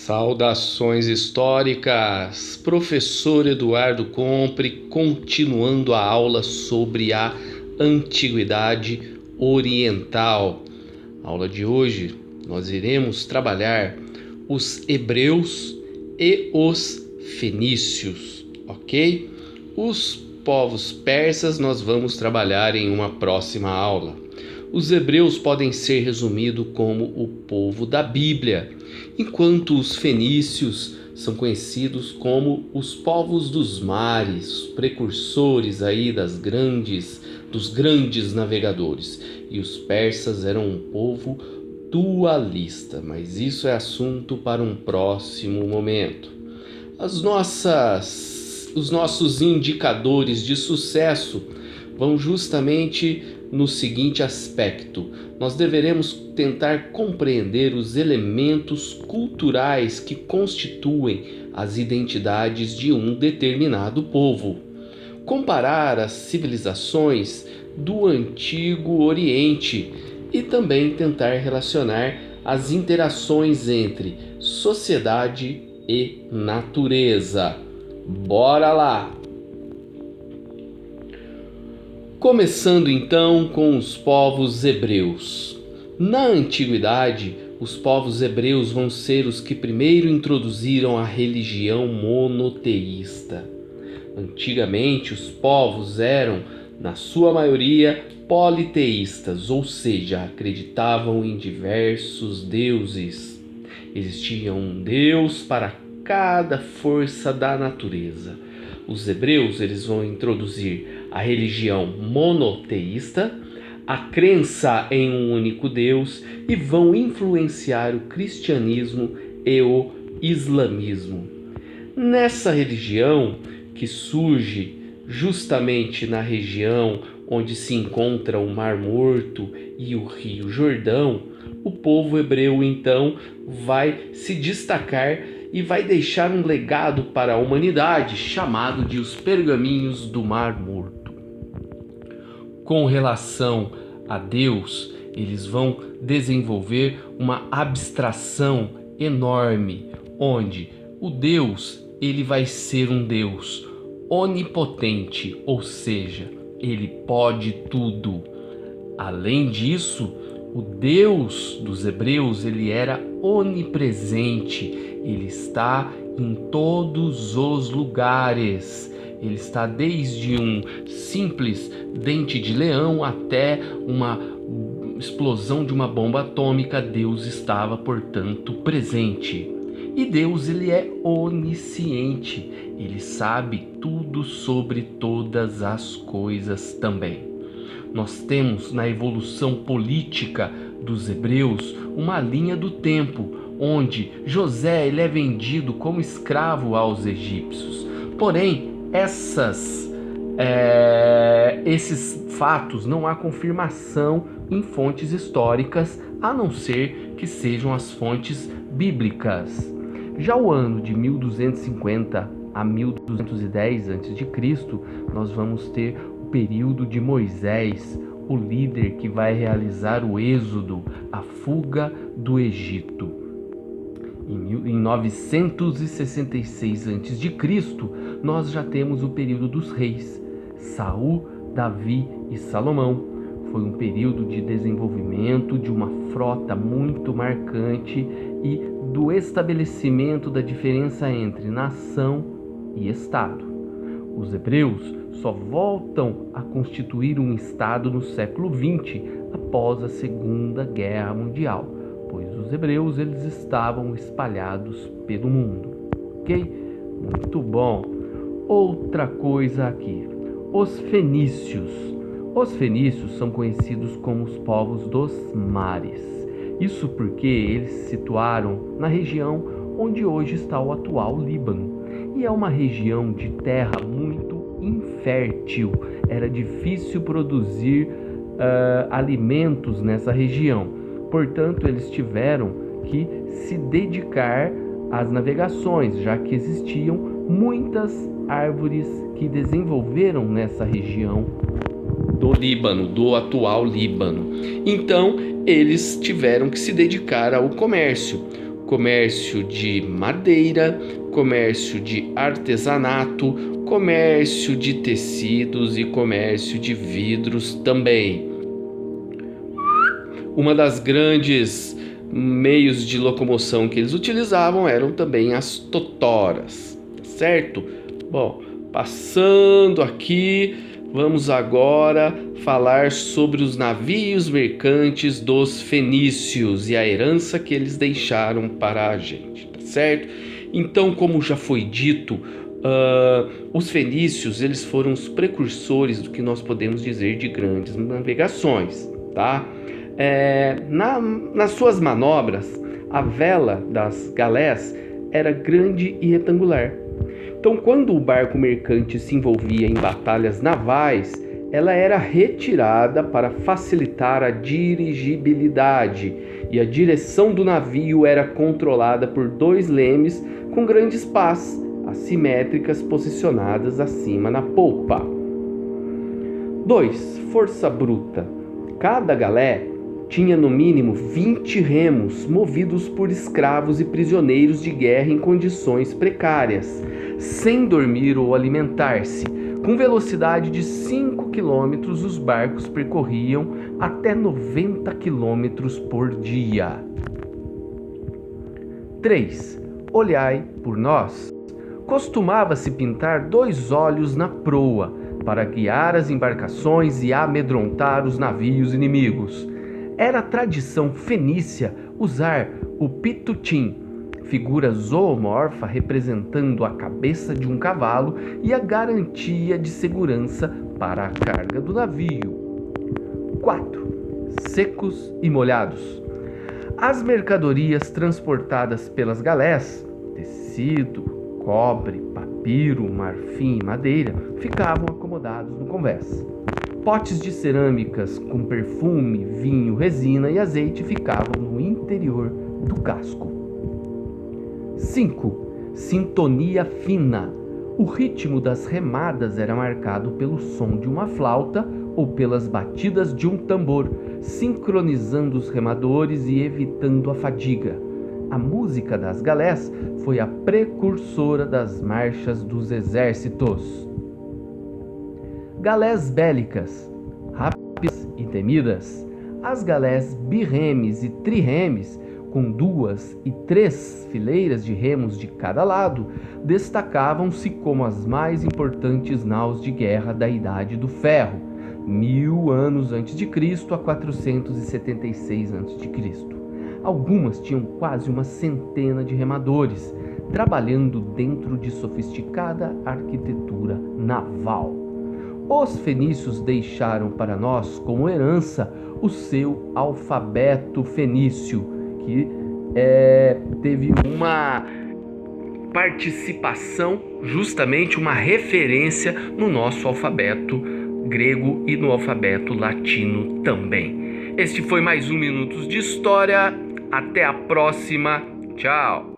Saudações históricas, professor Eduardo Compre, continuando a aula sobre a Antiguidade Oriental. Na aula de hoje, nós iremos trabalhar os hebreus e os fenícios, ok? Os povos persas nós vamos trabalhar em uma próxima aula. Os hebreus podem ser resumidos como o povo da Bíblia, enquanto os fenícios são conhecidos como os povos dos mares, precursores aí dos grandes navegadores. E os persas eram um povo dualista, mas isso é assunto para um próximo momento. Os nossos indicadores de sucesso vão justamente no seguinte aspecto: nós deveremos tentar compreender os elementos culturais que constituem as identidades de um determinado povo, comparar as civilizações do Antigo Oriente e também tentar relacionar as interações entre sociedade e natureza. Bora lá! Começando então com os povos hebreus. Na antiguidade, os povos hebreus vão ser os que primeiro introduziram a religião monoteísta. Antigamente, os povos eram, na sua maioria, politeístas, ou seja, acreditavam em diversos deuses. Existia um deus para cada força da natureza. Os hebreus eles vão introduzir a religião monoteísta, a crença em um único Deus e vão influenciar o cristianismo e o islamismo. Nessa religião, que surge justamente na região onde se encontra o Mar Morto e o Rio Jordão, o povo hebreu então vai se destacar e vai deixar um legado para a humanidade chamado de os Pergaminhos do Mar Morto. Com relação a Deus, eles vão desenvolver uma abstração enorme, onde o Deus ele vai ser um Deus onipotente, ou seja, ele pode tudo. Além disso, o Deus dos hebreus ele era onipresente, ele está em todos os lugares. Ele está desde um simples dente de leão até uma explosão de uma bomba atômica. Deus estava, portanto, presente. E Deus ele é onisciente. Ele sabe tudo sobre todas as coisas também. Nós temos na evolução política dos hebreus uma linha do tempo, onde José ele é vendido como escravo aos egípcios. Porém, esses fatos não há confirmação em fontes históricas, a não ser que sejam as fontes bíblicas. Já o ano de 1250 a 1210 a.C., nós vamos ter o período de Moisés, o líder que vai realizar o êxodo, a fuga do Egito. Em 966 a.C., nós já temos o período dos reis, Saul, Davi e Salomão. Foi um período de desenvolvimento de uma frota muito marcante e do estabelecimento da diferença entre nação e Estado. Os hebreus só voltam a constituir um Estado no século XX, após a Segunda Guerra Mundial, pois os hebreus eles estavam espalhados pelo mundo, ok? Muito bom. Outra coisa aqui, os fenícios. Os fenícios são conhecidos como os povos dos mares. Isso porque eles se situaram na região onde hoje está o atual Líbano. E é uma região de terra muito infértil. Era difícil produzir alimentos nessa região. Portanto, eles tiveram que se dedicar às navegações, já que existiam muitas árvores que desenvolveram nessa região do Líbano, do atual Líbano. Então, eles tiveram que se dedicar ao comércio. comércio de madeira, comércio de artesanato, comércio de tecidos e comércio de vidros também. Uma das grandes meios de locomoção que eles utilizavam eram também as totoras, certo? Bom, passando aqui, vamos agora falar sobre os navios mercantes dos fenícios e a herança que eles deixaram para a gente, tá certo? Então, como já foi dito, os fenícios eles foram os precursores do que nós podemos dizer de grandes navegações, tá? Nas suas manobras, a vela das galés era grande e retangular. Então, quando o barco mercante se envolvia em batalhas navais, ela era retirada para facilitar a dirigibilidade, e a direção do navio era controlada por 2 lemes com grandes pás assimétricas posicionadas acima na polpa. 2. Força bruta. Cada galé tinha no mínimo 20 remos movidos por escravos e prisioneiros de guerra em condições precárias, sem dormir ou alimentar-se. Com velocidade de 5 km, os barcos percorriam até 90 km por dia. 3. Olhai por nós. Costumava-se pintar 2 olhos na proa para guiar as embarcações e amedrontar os navios inimigos. Era tradição fenícia usar o pitutim, figura zoomorfa representando a cabeça de um cavalo e a garantia de segurança para a carga do navio. 4. Secos e molhados. As mercadorias transportadas pelas galés, tecido, cobre, papiro, marfim e madeira, ficavam acomodados no convés. Potes de cerâmicas com perfume, vinho, resina e azeite ficavam no interior do casco. 5. Sintonia fina. O ritmo das remadas era marcado pelo som de uma flauta ou pelas batidas de um tambor, sincronizando os remadores e evitando a fadiga. A música das galés foi a precursora das marchas dos exércitos. Galés bélicas, rápidas e temidas. As galés birremes e triremes, com 2 e 3 fileiras de remos de cada lado, destacavam-se como as mais importantes naus de guerra da Idade do Ferro, 1000 anos antes de Cristo a 476 a.C. Algumas tinham quase uma centena de remadores, trabalhando dentro de sofisticada arquitetura naval. Os fenícios deixaram para nós como herança o seu alfabeto fenício, que teve uma participação, justamente uma referência no nosso alfabeto grego e no alfabeto latino também. Este foi mais um Minutos de História. Até a próxima. Tchau.